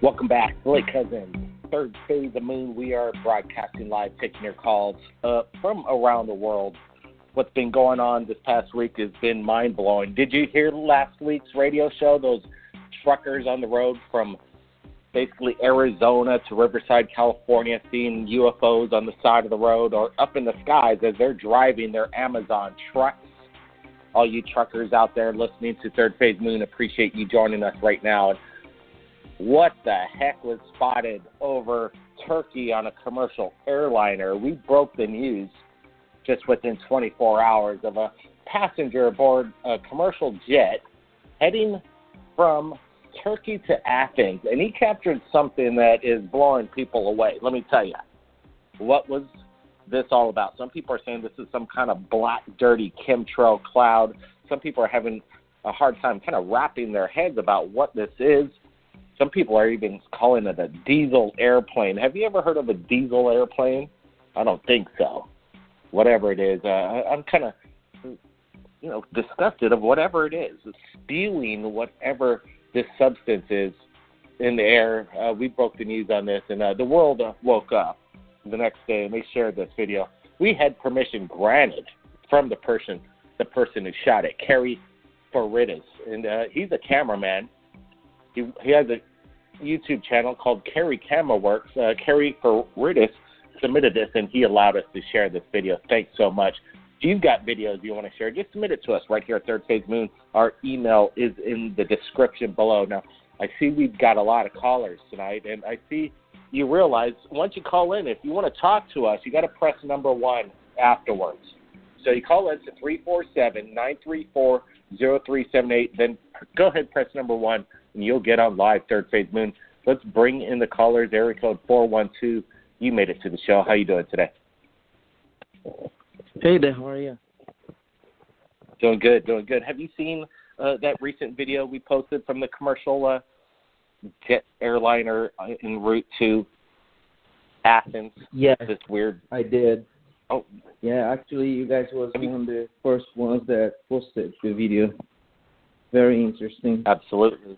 Welcome back, Blake Cousins. Third phase of Moon. We are broadcasting live, taking your calls from around the world. What's been going on this past week has been mind-blowing. Did you hear last week's radio show? Those truckers on the road from basically Arizona to Riverside, California, seeing UFOs on the side of the road or up in the skies as they're driving their Amazon trucks. All you truckers out there listening to Third Phase Moon, appreciate you joining us right now. What the heck was spotted over Turkey on a commercial airliner? We broke the news just within 24 hours of a passenger aboard a commercial jet heading from Turkey to Athens, and he captured something that is blowing people away. Let me tell you, what was this all about? Some people are saying this is some kind of black, dirty chemtrail cloud. Some people are having a hard time kind of wrapping their heads about what this is. Some people are even calling it a diesel airplane. Have you ever heard of a diesel airplane? I don't think so. Whatever it is, I'm kind of, disgusted of whatever it is. It's spewing whatever this substance is in the air. We broke the news on this, and the world woke up the next day, and they shared this video. We had permission granted from the person who shot it, Kerry Faridis, and he's a cameraman. He has a YouTube channel called Kerry Camera Works. Kerry Faridis submitted this, and he allowed us to share this video. Thanks so much. If you've got videos you want to share, just submit it to us right here at Third Phase Moon. Our email is in the description below. Now, I see we've got a lot of callers tonight, and I see you realize once you call in, if you want to talk to us, you got to press number 1 afterwards. So you call in to 347-934-0378, then go ahead and press number 1, and you'll get on live Third Phase Moon. Let's bring in the callers. Area code 412. You made it to the show. How you doing today? Hey there, how are you? Doing good. Have you seen that recent video we posted from the commercial jet airliner en route to Athens? Yes, this weird. I did. Oh, yeah. Actually, you guys was one of the first ones that posted the video. Very interesting. Absolutely.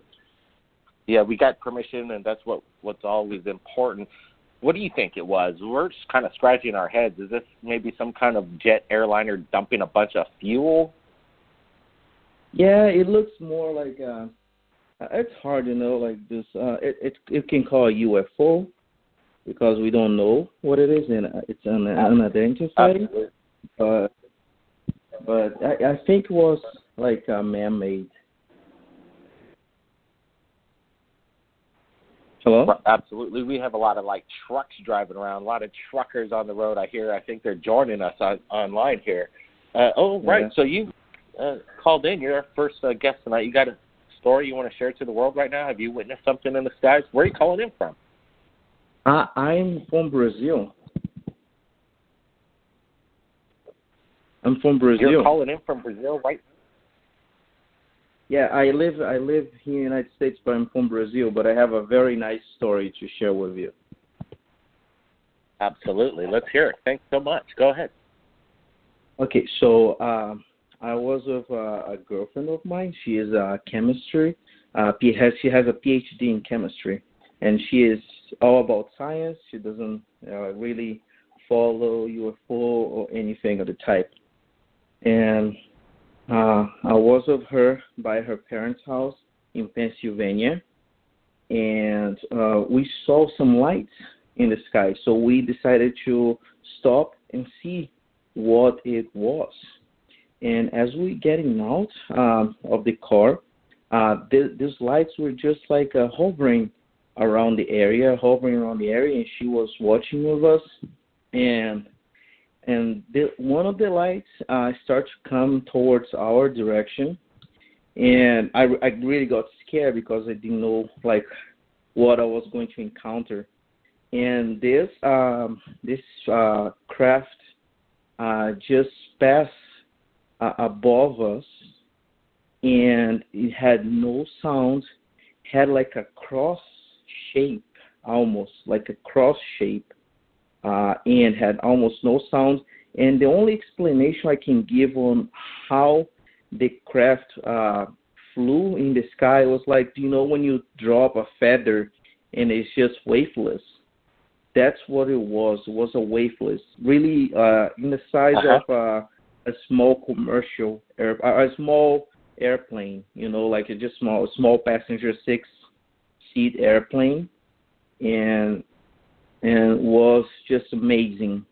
Yeah, we got permission, and that's what's always important. What do you think it was? We're just kind of scratching our heads. Is this maybe some kind of jet airliner dumping a bunch of fuel? Yeah, it looks more like it's hard to know. Like this, it can call a UFO because we don't know what it is, and it's unidentified. But I think it was like man-made. Hello? Absolutely. We have a lot of trucks driving around, a lot of truckers on the road. I think they're joining us online here. Right. Yeah. So you called in. You're our first guest tonight. You got a story you want to share to the world right now? Have you witnessed something in the skies? Where are you calling in from? I'm from Brazil. You're calling in from Brazil, right? Yeah, I live here in the United States, but I'm from Brazil. But I have a very nice story to share with you. Absolutely. Let's hear it. Thanks so much. Go ahead. Okay, so I was with a girlfriend of mine. She is chemistry. She has a PhD in chemistry, and she is all about science. She doesn't really follow UFO or anything of the type. And I was with her by her parents' house in Pennsylvania, and we saw some lights in the sky. So we decided to stop and see what it was. And as we getting out of the car, these lights were just like hovering around the area, and she was watching with us, and one of the lights started to come towards our direction, and I really got scared because I didn't know what I was going to encounter. And this craft just passed above us, and it had no sound, had like a cross shape, almost like a cross shape, and had almost no sound. And the only explanation I can give on how the craft flew in the sky was like, when you drop a feather and it's just waveless. That's what it was. It was a waveless, really in the size of a small commercial a small airplane. Like just small passenger 6-seat airplane, and was just amazing.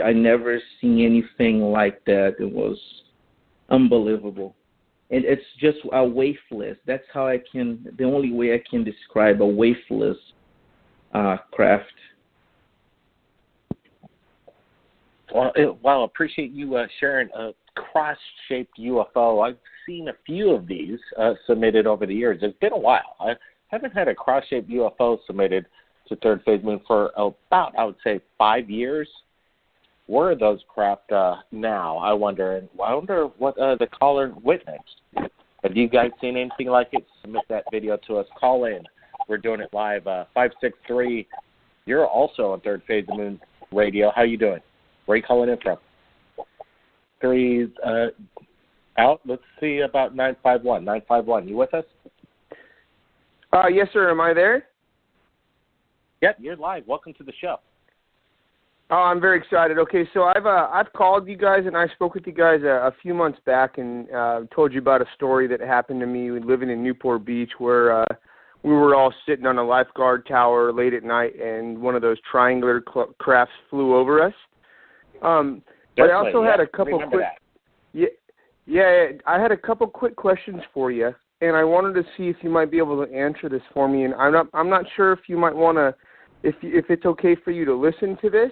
I never seen anything like that. It was unbelievable. And it's just a waveless. That's how the only way I can describe a waveless craft. Well, appreciate you sharing a cross-shaped UFO. I've seen a few of these submitted over the years. It's been a while. I haven't had a cross-shaped UFO submitted to Third Phase Moon for about, I would say, 5 years. Where are those craft now? I wonder what the caller witnessed. Have you guys seen anything like it? Submit that video to us. Call in. We're doing it live. 563. You're also on Third Phase Moon Radio. How you doing? Where are you calling in from? 3's out. Let's see about 951. 951, you with us? Yes, sir. Am I there? Yep, you're live. Welcome to the show. Oh, I'm very excited. Okay, so I've called you guys and I spoke with you guys a few months back and told you about a story that happened to me living in Newport Beach where we were all sitting on a lifeguard tower late at night and one of those triangular crafts flew over us. But I also had a couple quick. I had a couple quick questions for you, and I wanted to see if you might be able to answer this for me. And I'm not sure if you might want to, if it's okay for you to listen to this.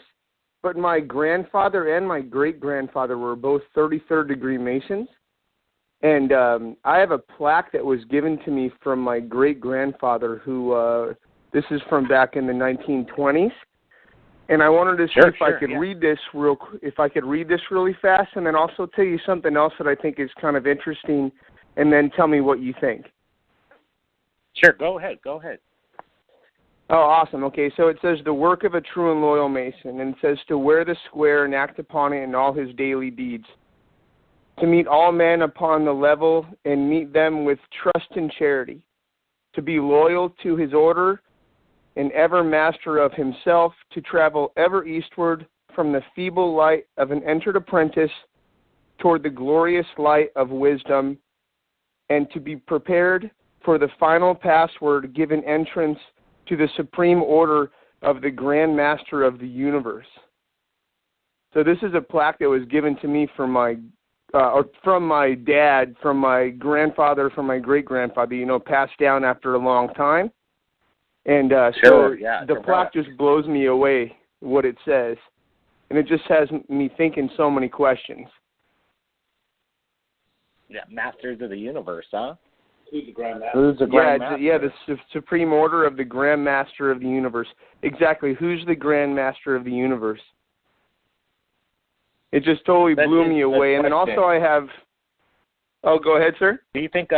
But my grandfather and my great-grandfather were both 33rd degree Masons, and I have a plaque that was given to me from my great-grandfather, who this is from back in the 1920s. And I wanted to see if I could read this really fast, and then also tell you something else that I think is kind of interesting, and then tell me what you think. Sure, go ahead. Oh, awesome. Okay, so it says the work of a true and loyal Mason, and it says to wear the square and act upon it in all his daily deeds, to meet all men upon the level and meet them with trust and charity, to be loyal to his order and ever master of himself, to travel ever eastward from the feeble light of an entered apprentice toward the glorious light of wisdom, and to be prepared for the final password given entrance to the supreme order of the Grand Master of the universe. So this is a plaque that was given to me from my dad, from my grandfather, from my great-grandfather, passed down after a long time. And the plaque just blows me away, what it says. And it just has me thinking so many questions. Yeah, Masters of the Universe, huh? Who's the Grand Master? The Supreme Order of the Grand Master of the Universe. Exactly. Who's the Grand Master of the Universe? It just totally blew me away. And then also I have... Oh, go ahead, sir. Do you think...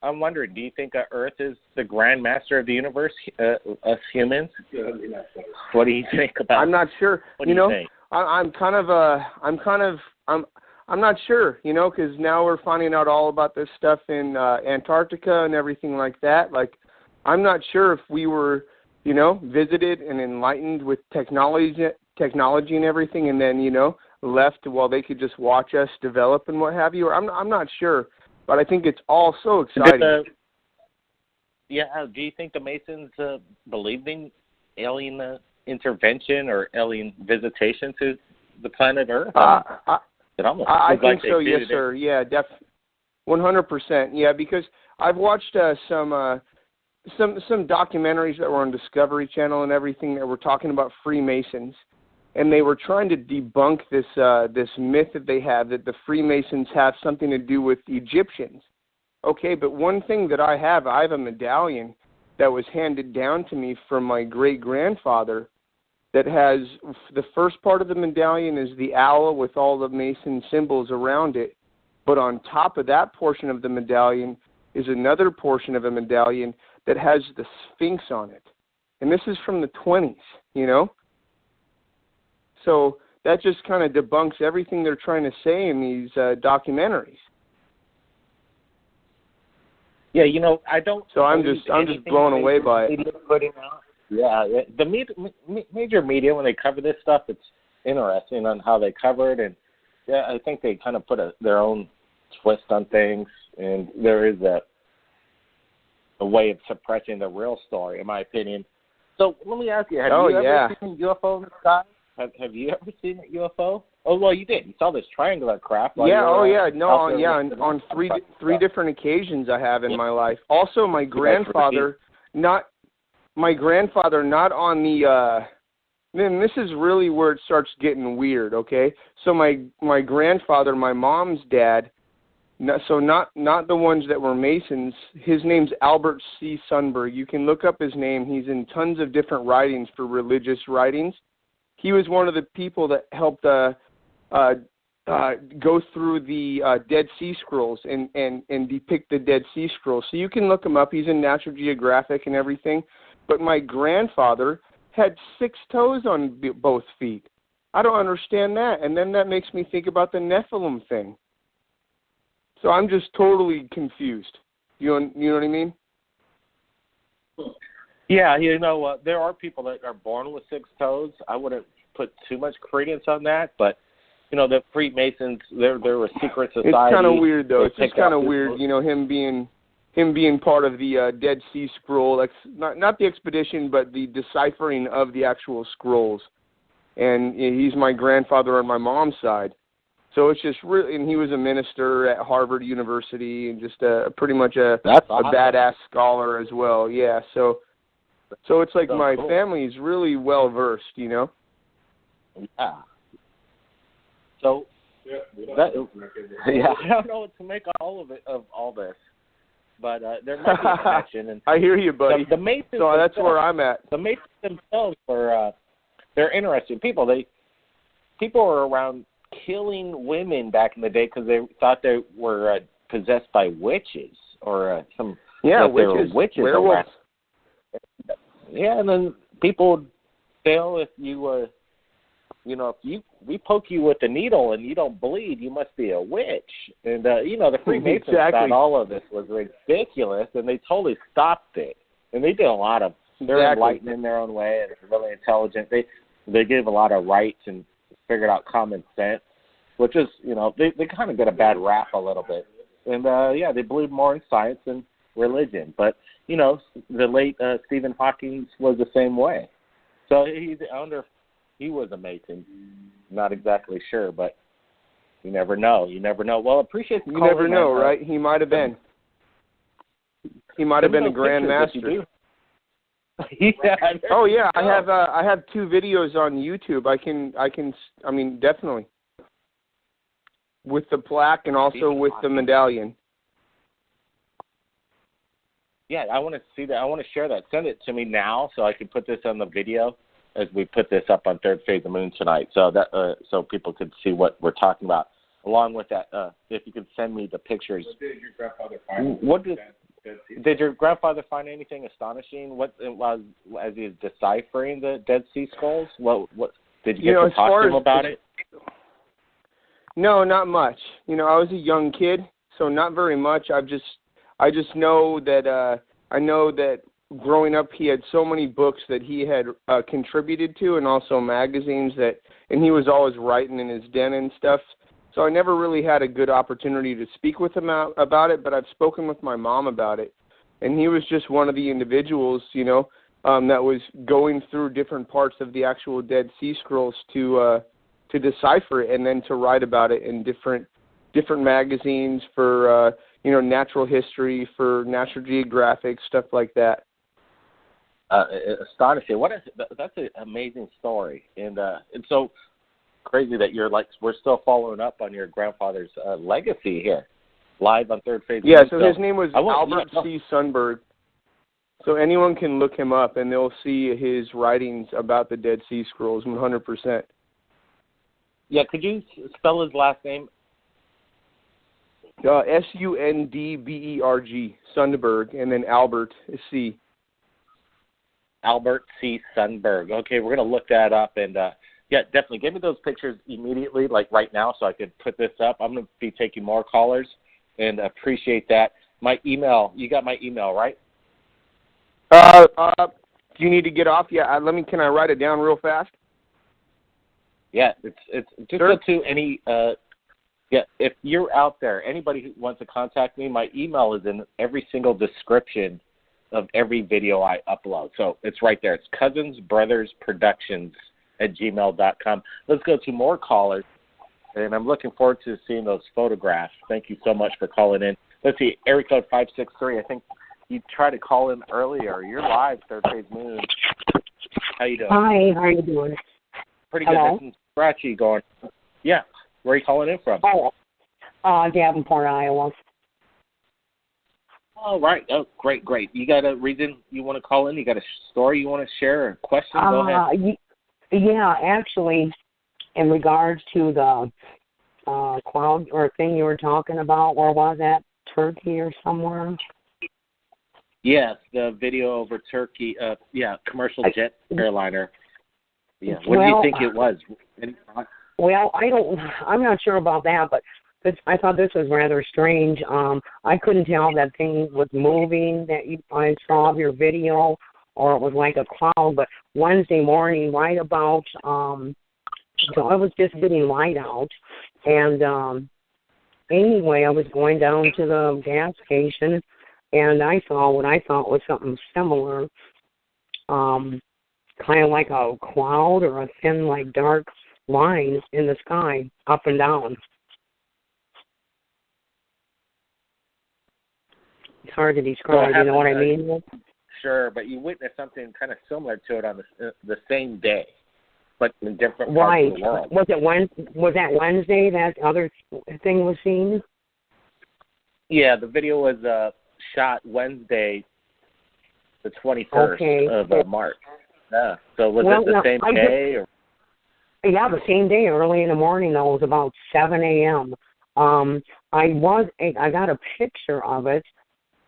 I'm wondering, do you think Earth is the Grand Master of the Universe, us humans? What do you think about? I'm not sure. What do you think? I'm not sure, because now we're finding out all about this stuff in Antarctica and everything like that. Like, I'm not sure if we were, visited and enlightened with technology and everything, and then, left while they could just watch us develop and what have you. I'm not sure. But I think it's all so exciting. Do you think the Masons believed in alien intervention or alien visitation to the planet Earth? I think so, yes, sir. Yeah, 100%. Yeah, because I've watched some documentaries that were on Discovery Channel and everything that were talking about Freemasons. And they were trying to debunk this myth that they have, that the Freemasons have something to do with Egyptians. Okay, but one thing that I have a medallion that was handed down to me from my great-grandfather that has, the first part of the medallion is the owl with all the Mason symbols around it. But on top of that portion of the medallion is another portion of a medallion that has the Sphinx on it. And this is from the 1920s, So that just kind of debunks everything they're trying to say in these documentaries. Yeah, you know, I don't. So I'm just blown away by it. Putting out. Yeah, the major media, when they cover this stuff, it's interesting on how they cover it, and yeah, I think they kind of put their own twist on things, and there is a way of suppressing the real story, in my opinion. So let me ask you: Have you ever seen a UFO in the sky? Have you ever seen a UFO? Oh, well, you did. You saw this triangular craft. Yeah. On three different occasions I have in my life. Also, my grandfather, not on the. Then this is really where it starts getting weird. Okay, so my grandfather, my mom's dad. No, so not the ones that were Masons. His name's Albert C. Sundberg. You can look up his name. He's in tons of different writings for religious writings. He was one of the people that helped go through the Dead Sea Scrolls and depict the Dead Sea Scrolls. So you can look him up. He's in National Geographic and everything. But my grandfather had 6 toes on both feet. I don't understand that. And then that makes me think about the Nephilim thing. So I'm just totally confused. You know what I mean? Yeah, you know, there are people that are born with 6 toes. I wouldn't put too much credence on that, but you know, the Freemasons, they're a secret society. It's kind of weird, though. It's just kind of weird, you know, him being part of the Dead Sea Scroll, not the expedition, but the deciphering of the actual scrolls. And he's my grandfather on my mom's side. So it's just really, and he was a minister at Harvard University and just pretty much a badass scholar as well. Yeah, so it's like my family's really well versed, you know. Yeah. So I don't know what to make of all this, but there might be a connection. And I hear you, buddy. The Masons, so that's where I'm at. The Masons themselves they're interesting people. People were around killing women back in the day because they thought they were possessed by witches or some. Yeah, witches, werewolves. Yeah, and then people would fail if you if we poke you with a needle and you don't bleed, you must be a witch. And the Freemasons thought all of this was ridiculous, and they totally stopped it. And they did a lot of. They're enlightened in their own way, and they're really intelligent. They gave a lot of rights and figured out common sense, which is, they kind of get a bad rap a little bit. And, they believe more in science than religion. But, the late Stephen Hawking was the same way. So he was a Mason. Not exactly sure, but you never know. Well, appreciate the call. You never know, right? He might have been. He might have been a Grand Master. Yeah. Oh yeah, I have 2 videos on YouTube. I mean definitely. With the plaque and also with the medallion. Yeah, I want to see that. I want to share that. Send it to me now so I can put this on the video as we put this up on Third Phase of the Moon tonight, so that so people could see what we're talking about. Along with that, if you could send me the pictures. What did your grandfather find? Did your grandfather find anything astonishing? What it was as he was deciphering the Dead Sea Scrolls? What did you get to talk to him about it? No, not much. I was a young kid, so not very much. I just know that I know that growing up he had so many books that he had contributed to, and also magazines and he was always writing in his den and stuff. So I never really had a good opportunity to speak with him about it, but I've spoken with my mom about it. And he was just one of the individuals, that was going through different parts of the actual Dead Sea Scrolls to decipher it and then to write about it in different magazines for, natural history, for National Geographic, stuff like that. Astonishing. That's an amazing story. And so crazy that we're still following up on your grandfather's legacy here, live on Third Phase. Yeah, so his name was Albert C. Sundberg. So anyone can look him up, and they'll see his writings about the Dead Sea Scrolls 100%. Yeah, could you spell his last name? Sundberg, Sundberg, and then Albert C. Albert C. Sundberg. Okay, we're going to look that up, and yeah, definitely. Give me those pictures immediately, like right now, so I could put this up. I'm going to be taking more callers, and appreciate that. my email. You got my email, right? Do you need to get off? Yeah, can I write it down real fast? Yeah, it's just Sure. go to any. Yeah, if you're out there, anybody who wants to contact me, my email is in every single description of every video I upload. So it's right there. It's cousinsbrothersproductions@gmail.com. Let's go to more callers, and I'm looking forward to seeing those photographs. Thank you so much for calling in. Let's see, area code 563. I think you tried to call in earlier. You're live, Third Phase Moon. How you doing? Hi, how are you doing? Pretty Hello? good. This is Scratchy going. Yeah. Where are you calling in from? Oh, Davenport, Iowa. Oh, right. Oh, great. You got a reason you want to call in? You got a story you want to share? A question? Go ahead. Yeah, actually, in regards to the cloud or thing you were talking about, where was that? Turkey or somewhere? Yes, the video over Turkey. Commercial jet airliner. Yeah. What do you think it was? Well, I'm not sure about that, but I thought this was rather strange. I couldn't tell that thing was moving that I saw of your video, or it was like a cloud. But Wednesday morning, right about, so I was just getting light out, and anyway, I was going down to the gas station, and I saw what I thought was something similar, kind of like a cloud or a thin, like dark line in the sky, up and down. It's hard to describe, you know what I mean? Sure, but you witnessed something kind of similar to it on the same day, but in different parts Right. of the world. Was that Wednesday that other thing was seen? Yeah, the video was shot Wednesday, the 21st of March. Yeah. So was it the same day? Or? Yeah, the same day, early in the morning, though. It was about 7 a.m. I got a picture of it,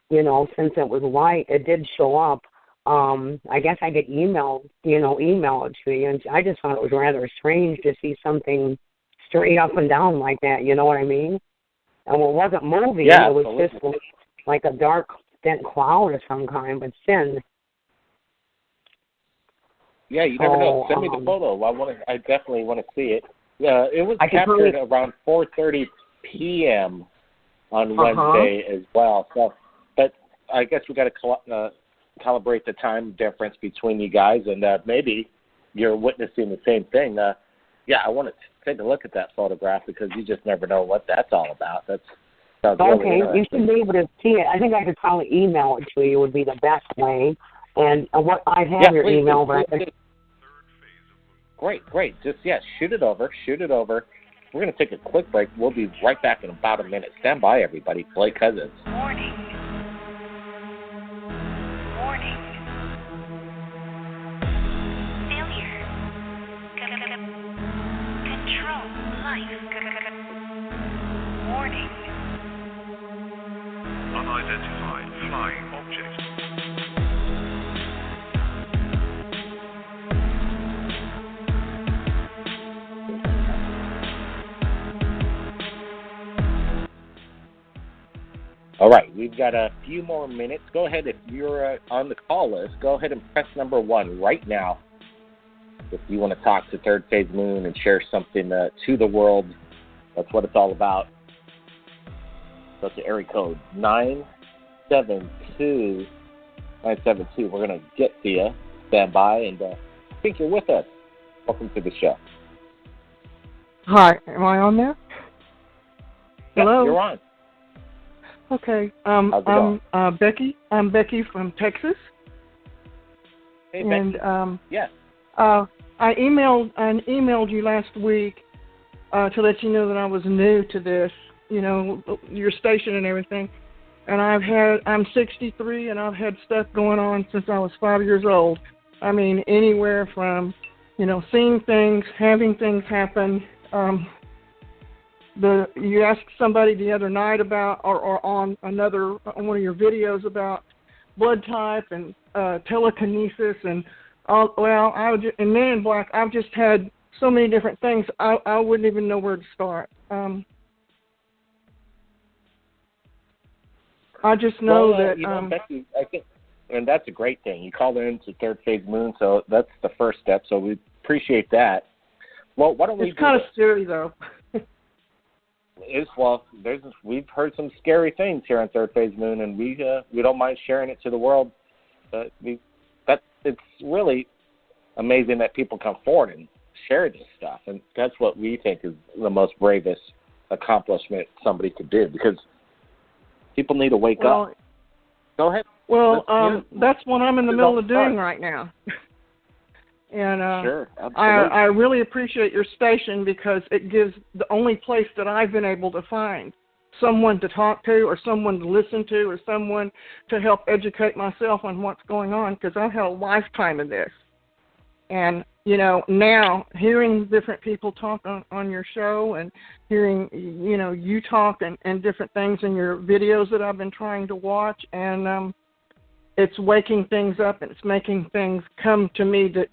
you know, since it was light. It did show up. I guess I could email it to you. And I just thought it was rather strange to see something straight up and down like that, you know what I mean? And it wasn't moving. Yeah, it was absolutely. just like a dark, thin cloud of some kind, but thin. Yeah, you never know. Send me the photo. I definitely want to see it. Yeah, it was captured around 4:30 p.m. on Wednesday as well. So, but I guess we got to calibrate the time difference between you guys, and maybe you're witnessing the same thing. I want to take a look at that photograph because you just never know what that's all about. That sounds really interesting. You should be able to see it. I think I could probably email it to you would be the best way. And what I have your email, but Great. Just, shoot it over. We're going to take a quick break. We'll be right back in about a minute. Stand by, everybody. Blake Cousins. Warning. Failure. Control life. Warning. Unidentified flying object. All right, we've got a few more minutes. Go ahead, if you're on the call list, go ahead and press number 1 right now. If you want to talk to Third Phase Moon and share something to the world, that's what it's all about. So it's area code 972. We're going to get to you. Stand by, and I think you're with us. Welcome to the show. Hi, am I on there? Hello? Yes, you're on. Okay. How's it going? Becky. I'm Becky from Texas. Hey, and Becky. Yes. I emailed you last week to let you know that I was new to this, you know, your station and everything. And I'm 63 and I've had stuff going on since I was 5 years old. I mean, anywhere from, you know, seeing things, having things happen. You asked somebody the other night about, or on one of your videos about blood type and telekinesis and all. Well, in Men in Black, I've just had so many different things. I wouldn't even know where to start. I just know that. Becky, I think, and that's a great thing. You called in to Third Phase Moon, so that's the first step. So we appreciate that. Well, why don't we? It's kind of scary, though. We've heard some scary things here on Third Phase Moon, and we don't mind sharing it to the world. It's really amazing that people come forward and share this stuff, and that's what we think is the most bravest accomplishment somebody could do, because people need to wake up. Go ahead. Well, that's what I'm in the middle of doing right now. And sure, absolutely. I really appreciate your station, because it gives the only place that I've been able to find someone to talk to, or someone to listen to, or someone to help educate myself on what's going on, because I've had a lifetime of this. And, now hearing different people talk on your show, and hearing, you talk and different things in your videos that I've been trying to watch, and it's waking things up, and it's making things come to me that,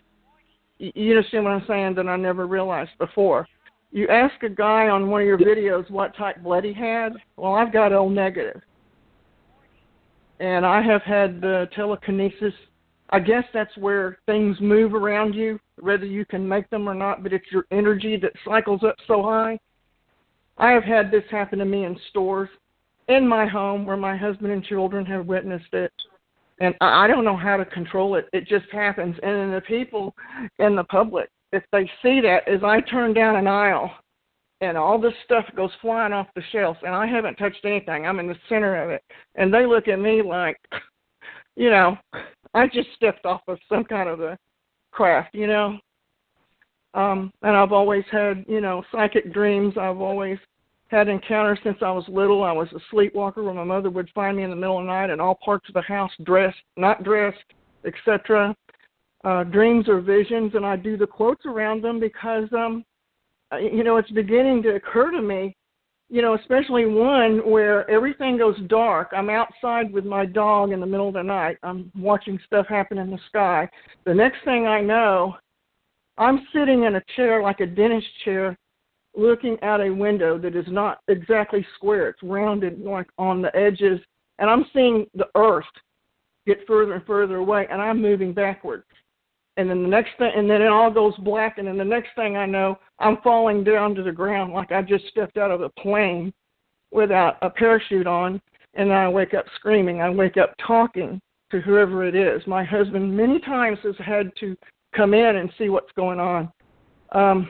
you understand what I'm saying, that I never realized before. You ask a guy on one of your videos what type blood he had. Well, I've got O negative. And I have had telekinesis. I guess that's where things move around you, whether you can make them or not, but it's your energy that cycles up so high. I have had this happen to me in stores, in my home, where my husband and children have witnessed it. And I don't know how to control it. It just happens. And then the people in the public, if they see that, as I turn down an aisle and all this stuff goes flying off the shelves, and I haven't touched anything, I'm in the center of it, and they look at me like, I just stepped off of some kind of a craft, And I've always had, psychic dreams. I've always had encounters since I was little. I was a sleepwalker where my mother would find me in the middle of the night in all parts of the house, dressed, not dressed, etc. Dreams or visions, and I do the quotes around them because, it's beginning to occur to me, especially one where everything goes dark. I'm outside with my dog in the middle of the night. I'm watching stuff happen in the sky. The next thing I know, I'm sitting in a chair like a dentist chair, looking out a window that is not exactly square. It's rounded, like on the edges, and I'm seeing the earth get further and further away, and I'm moving backwards. And then the next thing, and then it all goes black, and then the next thing I know, I'm falling down to the ground like I just stepped out of a plane without a parachute on, and then I wake up screaming. I wake up talking to whoever it is. My husband many times has had to come in and see what's going on. And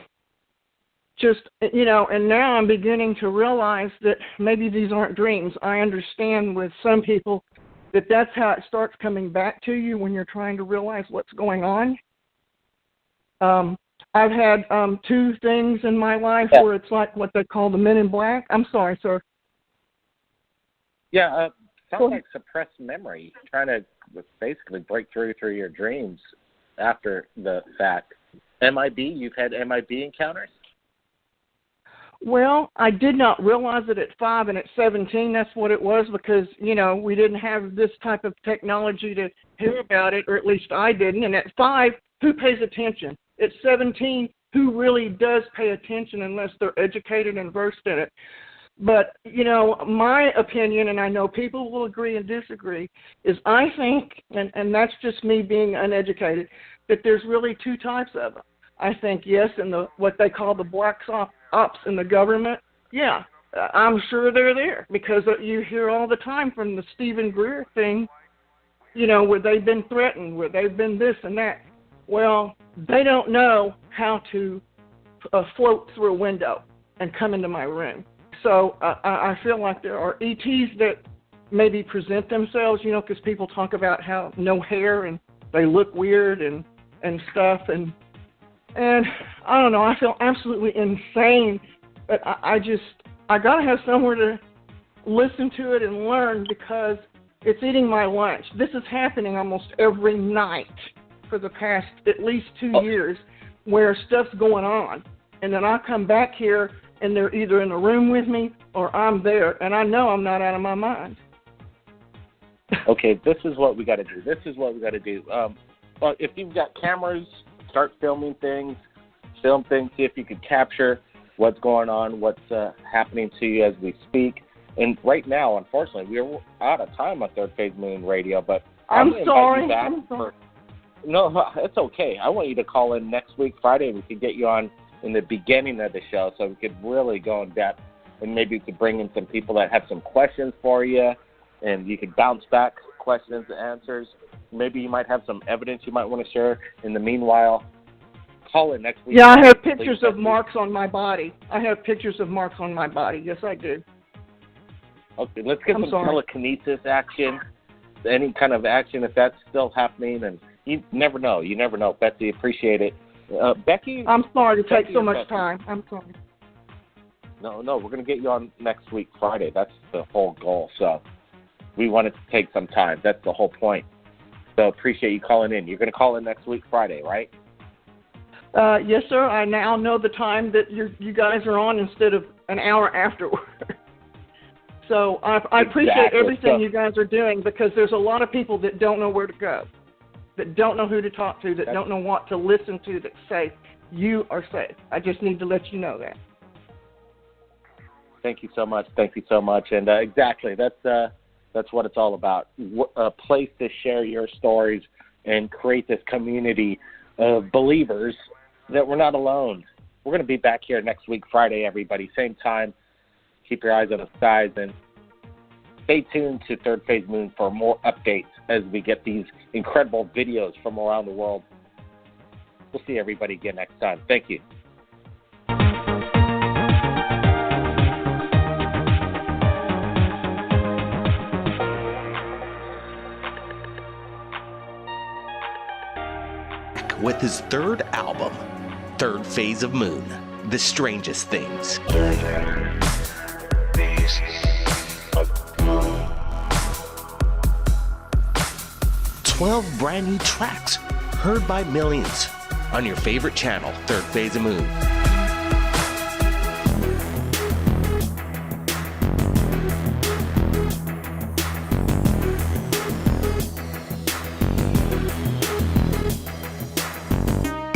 now I'm beginning to realize that maybe these aren't dreams. I understand with some people that that's how it starts coming back to you when you're trying to realize what's going on. I've had 2 things in my life where it's like what they call the Men in Black. I'm sorry, sir. Yeah, sounds like suppressed memory, trying to basically break through your dreams after the fact. MIB, you've had MIB encounters? Well, I did not realize it at 5 and at 17. That's what it was, because, we didn't have this type of technology to hear about it, or at least I didn't. And at 5, who pays attention? At 17, who really does pay attention unless they're educated and versed in it? But, my opinion, and I know people will agree and disagree, is I think, and that's just me being uneducated, that there's really 2 types of them. I think, yes, in what they call the black ops in the government, yeah, I'm sure they're there, because you hear all the time from the Stephen Greer thing, where they've been threatened, where they've been this and that. Well, they don't know how to float through a window and come into my room. So I feel like there are ETs that maybe present themselves, because people talk about how no hair and they look weird and stuff, and I don't know, I feel absolutely insane, but I got to have somewhere to listen to it and learn, because it's eating my lunch. This is happening almost every night for the past at least 2 years, where stuff's going on. And then I come back here, and they're either in the room with me or I'm there, and I know I'm not out of my mind. Okay, this is what we got to do. Well, if you've got cameras, start filming things, see if you could capture what's going on, what's happening to you as we speak. And right now, unfortunately, we're out of time on Third Phase Moon Radio, but I'm gonna invite sorry. you back I'm sorry. No, it's okay. I want you to call in next week, Friday, and we could get you on in the beginning of the show so we could really go in depth, and maybe we could bring in some people that have some questions for you, and you could bounce back questions and answers. Maybe you might have some evidence you might want to share. In the meanwhile, call in next week. Yeah, I have pictures of marks on my body. I have pictures of marks on my body. Yes, I do. Okay, let's get some telekinesis action, any kind of action if that's still happening, and you never know. You never know. Betsy, appreciate it. Becky? I'm sorry to take so much time. I'm sorry. No, we're going to get you on next week, Friday. That's the whole goal. So we wanted to take some time. That's the whole point. So appreciate you calling in. You're going to call in next week, Friday, right? Yes, sir. I now know the time that you guys are on instead of an hour afterward. So I appreciate everything you guys are doing, because there's a lot of people that don't know where to go, that don't know who to talk to, that don't know what to listen to, that say you are safe. I just need to let you know that. Thank you so much. Thank you so much. And exactly, that's what it's all about. A place to share your stories and create this community of believers that we're not alone. We're going to be back here next week, Friday, everybody. Same time. Keep your eyes on the skies and stay tuned to Third Phase Moon for more updates as we get these incredible videos from around the world. We'll see everybody again next time. Thank you. With his third album, Third Phase of Moon, The Strangest Things. 12 brand new tracks heard by millions on your favorite channel, Third Phase of Moon.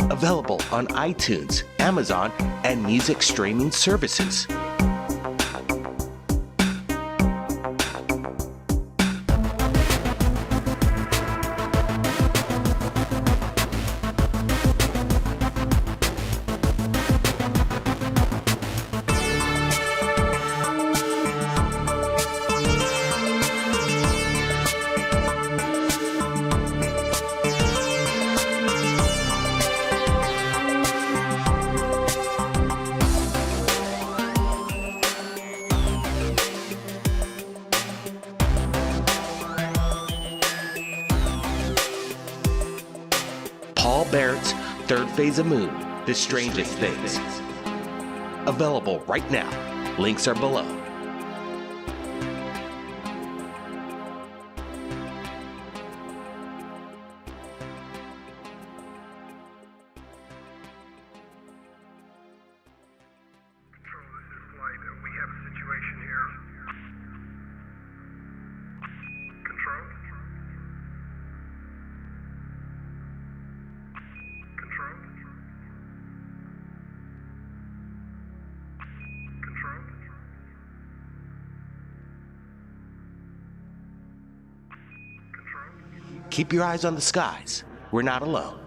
Available on iTunes, Amazon, and music streaming services. Paul Barrett's Third Phase of Moon, The Strangest Things. Available right now. Links are below. Keep your eyes on the skies. We're not alone.